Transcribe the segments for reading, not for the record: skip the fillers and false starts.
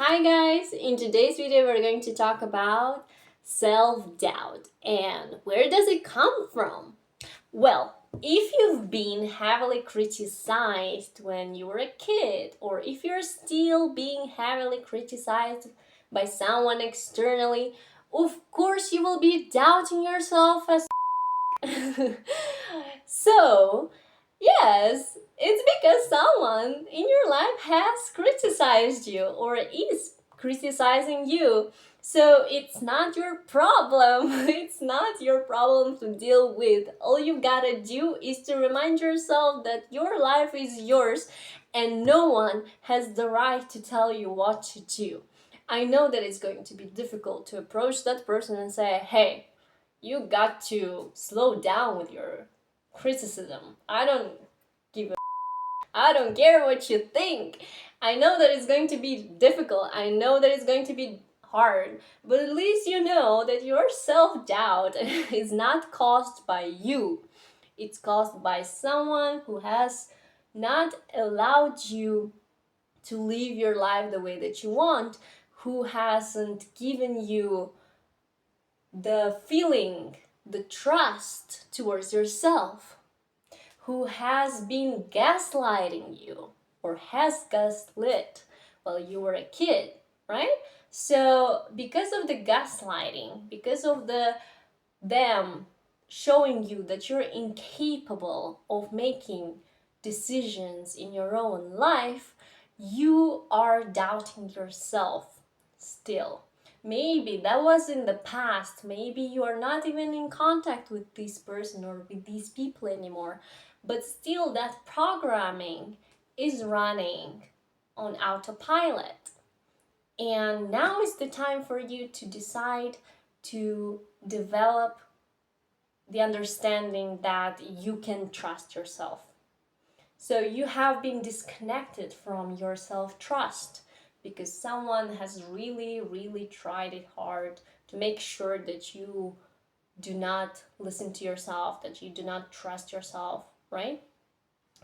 Hi guys, in today's video we're going to talk about self-doubt and where does it come from? Well, if you've been heavily criticized when you were a kid, or if you're still being heavily criticized by someone externally, of course you will be doubting yourself as so, yes, it's because someone in your life has criticized you or is criticizing you. So it's not your problem. It's not your problem to deal with. All you gotta do is to remind yourself that your life is yours and no one has the right to tell you what to do. I know that it's going to be difficult to approach that person and say, hey, you got to slow down with your criticism. I don't care what you think. I know that it's going to be difficult. I know that it's going to be hard, but at least you know that your self-doubt is not caused by you. It's caused by someone who has not allowed you to live your life the way that you want, who hasn't given you the feeling, the trust towards yourself, who has been gaslighting you or has gaslit while you were a kid, right? So because of the gaslighting, because of them showing you that you're incapable of making decisions in your own life, you are doubting yourself still. Maybe that was in the past. Maybe you are not even in contact with this person or with these people anymore. But still, that programming is running on autopilot. And now is the time for you to decide to develop the understanding that you can trust yourself. So you have been disconnected from your self-trust because someone has really tried it hard to make sure that you do not listen to yourself, that you do not trust yourself, right?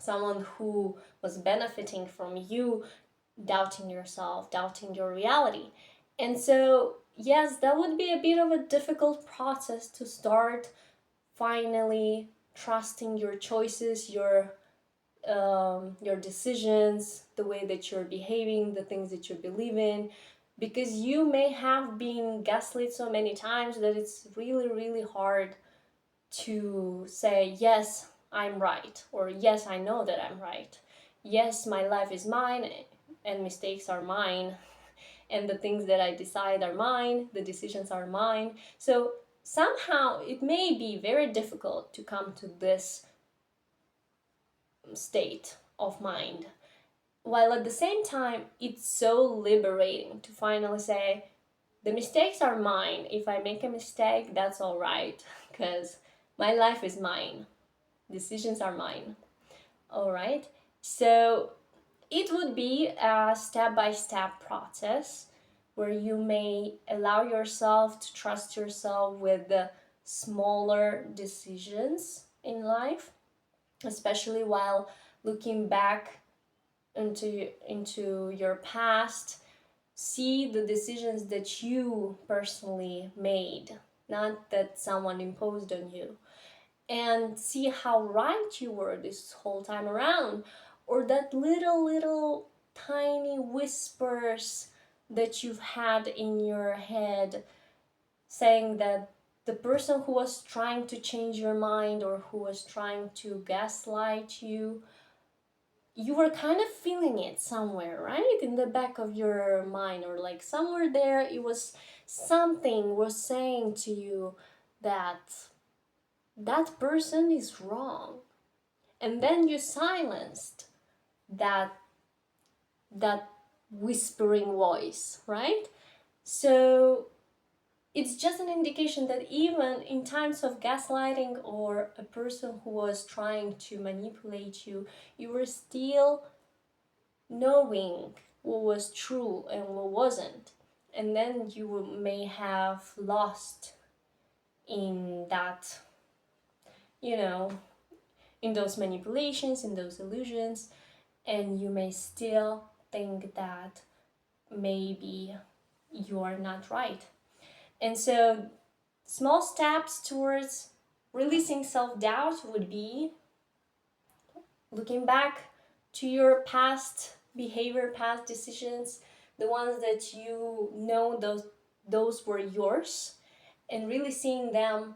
Someone who was benefiting from you doubting yourself, doubting your reality. And so, yes, that would be a bit of a difficult process to start finally trusting your choices, your decisions, the way that you're behaving, the things that you believe in, because you may have been gaslit so many times that it's really hard to say, yes, I'm right, or yes, I know that I'm right. Yes, my life is mine and mistakes are mine, and the things that I decide are mine, the decisions are mine. So somehow it may be very difficult to come to this state of mind, while at the same time it's so liberating to finally say, the mistakes are mine. If I make a mistake, that's all right, because my life is mine, decisions are mine. All right, so it would be a step-by-step process where you may allow yourself to trust yourself with the smaller decisions in life, especially while looking back into your past. See the decisions that you personally made, not that someone imposed on you, and see how right you were this whole time around, or that little tiny whispers that you've had in your head saying that the person who was trying to change your mind or who was trying to gaslight you, you were kind of feeling it somewhere, right? In the back of your mind, or like somewhere there, it was something was saying to you that that person is wrong. And then you silenced that that whispering voice, right? So it's just an indication that even in times of gaslighting or a person who was trying to manipulate you, you were still knowing what was true and what wasn't. And then you may have lost in that, you know, in those manipulations, in those illusions, and you may still think that maybe you are not right. And so small steps towards releasing self-doubt would be looking back to your past behavior, past decisions, the ones that you know those were yours, and really seeing them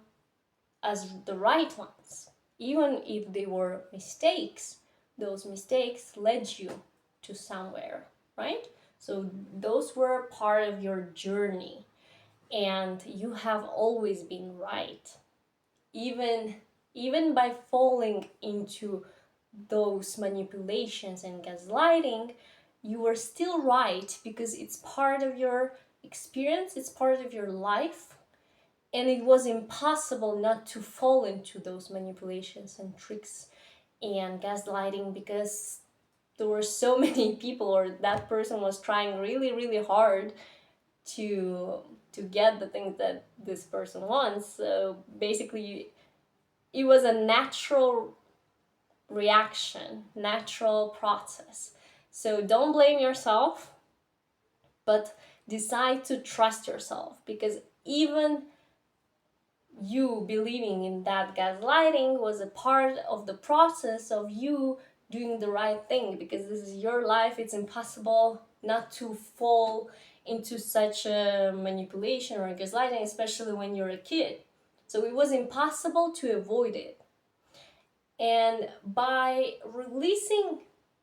as the right ones. Even if they were mistakes, those mistakes led you to somewhere, right? So those were part of your journey, and you have always been right. Even even by falling into those manipulations and gaslighting, you were still right because it's part of your experience, it's part of your life, and it was impossible not to fall into those manipulations and tricks and gaslighting because there were so many people, or that person was trying really really hard to get the things that this person wants. So basically it was a natural reaction, natural process. So don't blame yourself, but decide to trust yourself, because even you believing in that gaslighting was a part of the process of you doing the right thing, because this is your life. It's impossible not to fall into such a manipulation or gaslighting, especially when you're a kid. So it was impossible to avoid it. And by releasing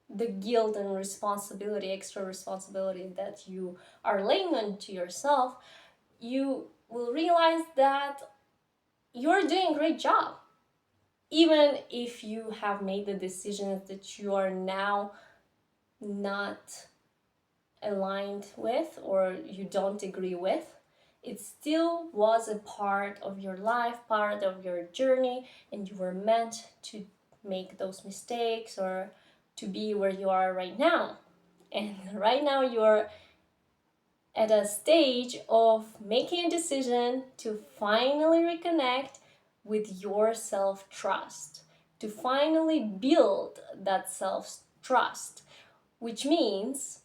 the guilt and responsibility, extra responsibility that you are laying onto yourself, you will realize that you're doing a great job. Even if you have made the decisions that you are now not aligned with or you don't agree with, it still was a part of your life, part of your journey, and you were meant to make those mistakes or to be where you are right now. And right now you're at a stage of making a decision to finally reconnect with your self-trust, to finally build that self-trust, which means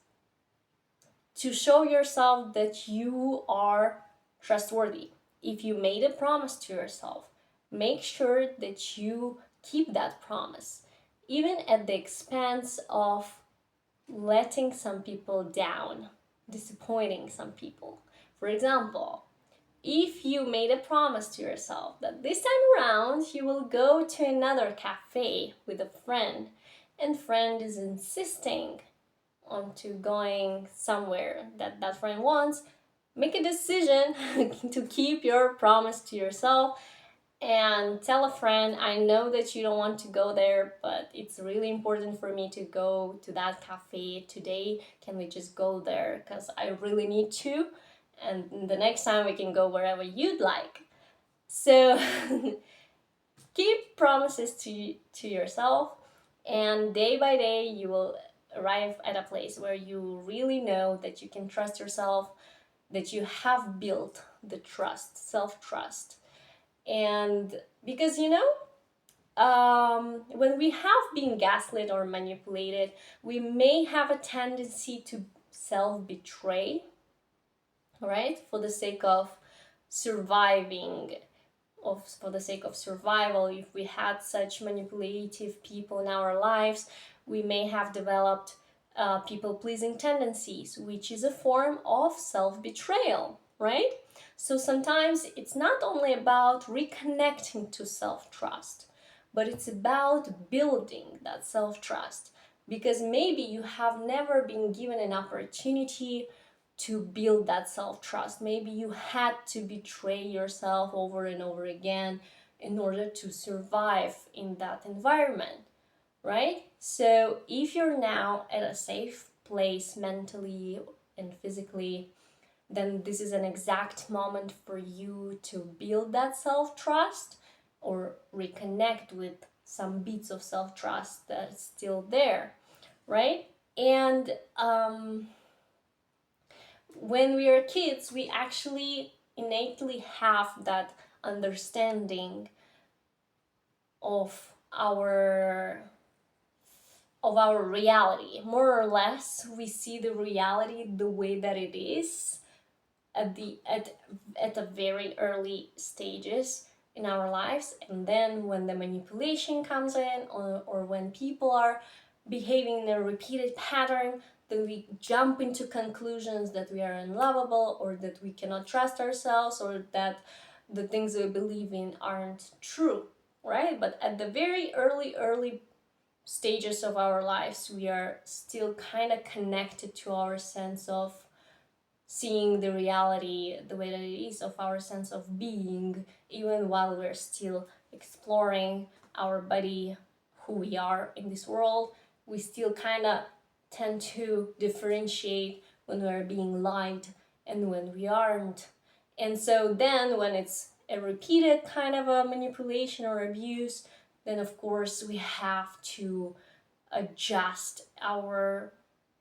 to show yourself that you are trustworthy. If you made a promise to yourself, make sure that you keep that promise, even at the expense of letting some people down, disappointing some people. For example, if you made a promise to yourself that this time around you will go to another cafe with a friend, and friend is insisting onto going somewhere that that friend wants, make a decision to keep your promise to yourself and tell a friend, I know that you don't want to go there, but it's really important for me to go to that cafe today. Can we just go there? Because I really need to. And the next time we can go wherever you'd like. So keep promises to yourself, and day by day you will arrive at a place where you really know that you can trust yourself, that you have built the trust, self-trust. And because when we have been gaslit or manipulated, we may have a tendency to self-betray, right? For the sake of surviving, for the sake of survival. If we had such manipulative people in our lives, we may have developed people-pleasing tendencies, which is a form of self-betrayal, right? So sometimes it's not only about reconnecting to self-trust, but it's about building that self-trust, because maybe you have never been given an opportunity to build that self-trust. Maybe you had to betray yourself over and over again in order to survive in that environment, right? So if you're now at a safe place mentally and physically, then this is an exact moment for you to build that self-trust or reconnect with some bits of self-trust that's still there, right? And when we are kids, we actually innately have that understanding of of our reality. More or less, we see the reality the way that it is at the very early stages in our lives, and then when the manipulation comes in, or when people are behaving in a repeated pattern, then we jump into conclusions that we are unlovable, or that we cannot trust ourselves, or that the things we believe in aren't true, right? But at the very early stages of our lives, we are still kind of connected to our sense of seeing the reality the way that it is, of our sense of being, even while we're still exploring our body, who we are in this world. We still kind of tend to differentiate when we're being lied and when we aren't. And so then when it's a repeated kind of a manipulation or abuse, then of course we have to adjust our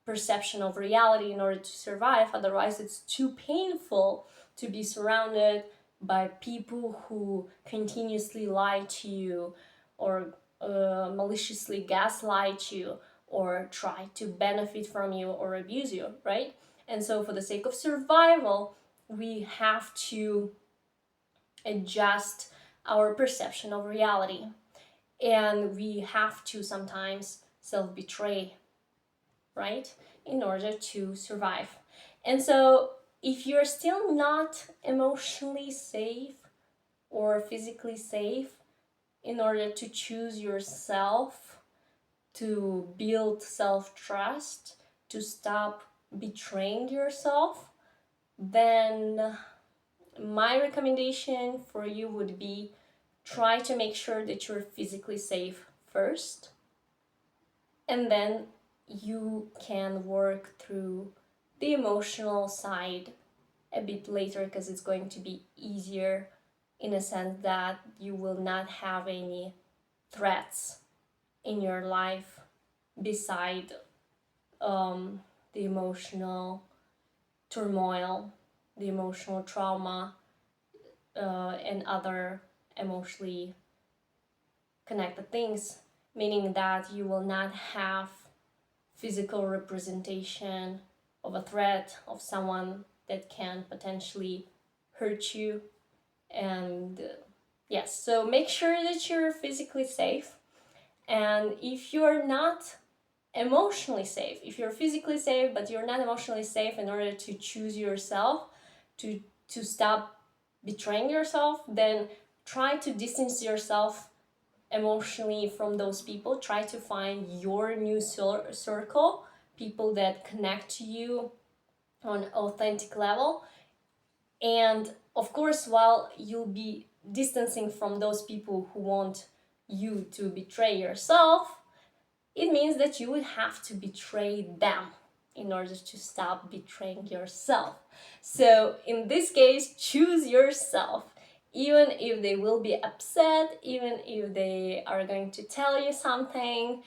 perception of reality in order to survive. Otherwise, it's too painful to be surrounded by people who continuously lie to you, or maliciously gaslight you, or try to benefit from you or abuse you, right? And so for the sake of survival, we have to adjust our perception of reality, and we have to sometimes self-betray, right, in order to survive. And so if you're still not emotionally safe or physically safe in order to choose yourself, to build self-trust, to stop betraying yourself, then my recommendation for you would be, try to make sure that you're physically safe first, and then you can work through the emotional side a bit later, because it's going to be easier in a sense that you will not have any threats in your life beside the emotional turmoil, the emotional trauma, and other emotionally connected things, meaning that you will not have physical representation of a threat, of someone that can potentially hurt you. And yes, so make sure that you're physically safe. And if you're not emotionally safe, if you're physically safe but you're not emotionally safe, in order to choose yourself, to stop betraying yourself, then try to distance yourself emotionally from those people. Try to find your new circle, people that connect to you on an authentic level. And of course, while you'll be distancing from those people who want you to betray yourself, it means that you would have to betray them in order to stop betraying yourself. So in this case, choose yourself. Even if they will be upset, even if they are going to tell you something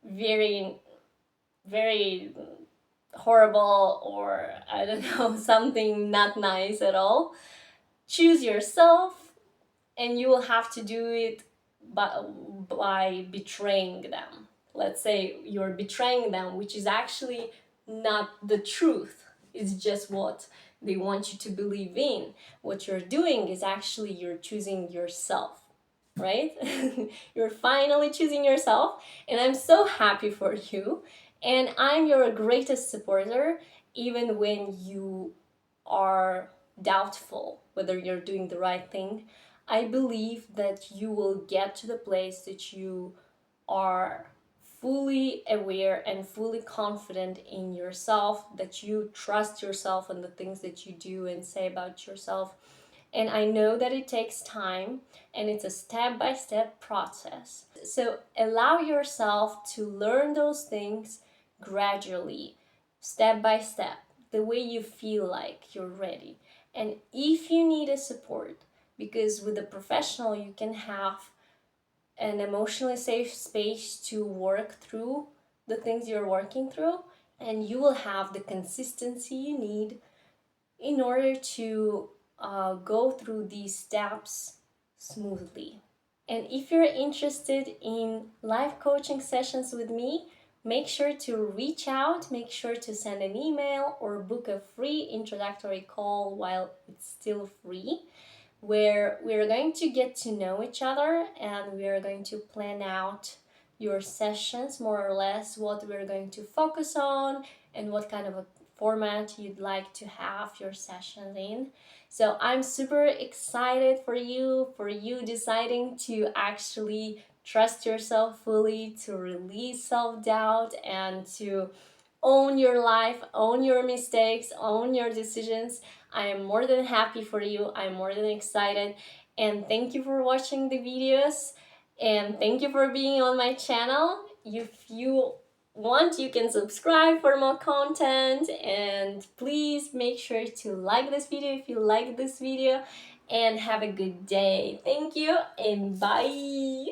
very, very horrible, or I don't know, something not nice at all, choose yourself, and you will have to do it by betraying them. Let's say you're betraying them, which is actually not the truth. It's just what they want you to believe in. What you're doing is actually you're choosing yourself, right? You're finally choosing yourself, and I'm so happy for you. And I'm your greatest supporter, even when you are doubtful whether you're doing the right thing. I believe that you will get to the place that you are fully aware and fully confident in yourself, that you trust yourself and the things that you do and say about yourself. And I know that it takes time, and it's a step-by-step process. So allow yourself to learn those things gradually, step by step, the way you feel like you're ready. And if you need a support, because with a professional you can have an emotionally safe space to work through the things you're working through, and you will have the consistency you need in order to go through these steps smoothly. And if you're interested in live coaching sessions with me, make sure to reach out, make sure to send an email or book a free introductory call while it's still free, where we're going to get to know each other and we are going to plan out your sessions, more or less what we're going to focus on and what kind of a format you'd like to have your sessions in. So I'm super excited for you deciding to actually trust yourself fully, to release self-doubt, and to own your life, own your mistakes, own your decisions. I am more than happy for you. I'm more than excited. And thank you for watching the videos. And thank you for being on my channel. If you want, you can subscribe for more content. And please make sure to like this video if you like this video. And have a good day. Thank you and bye.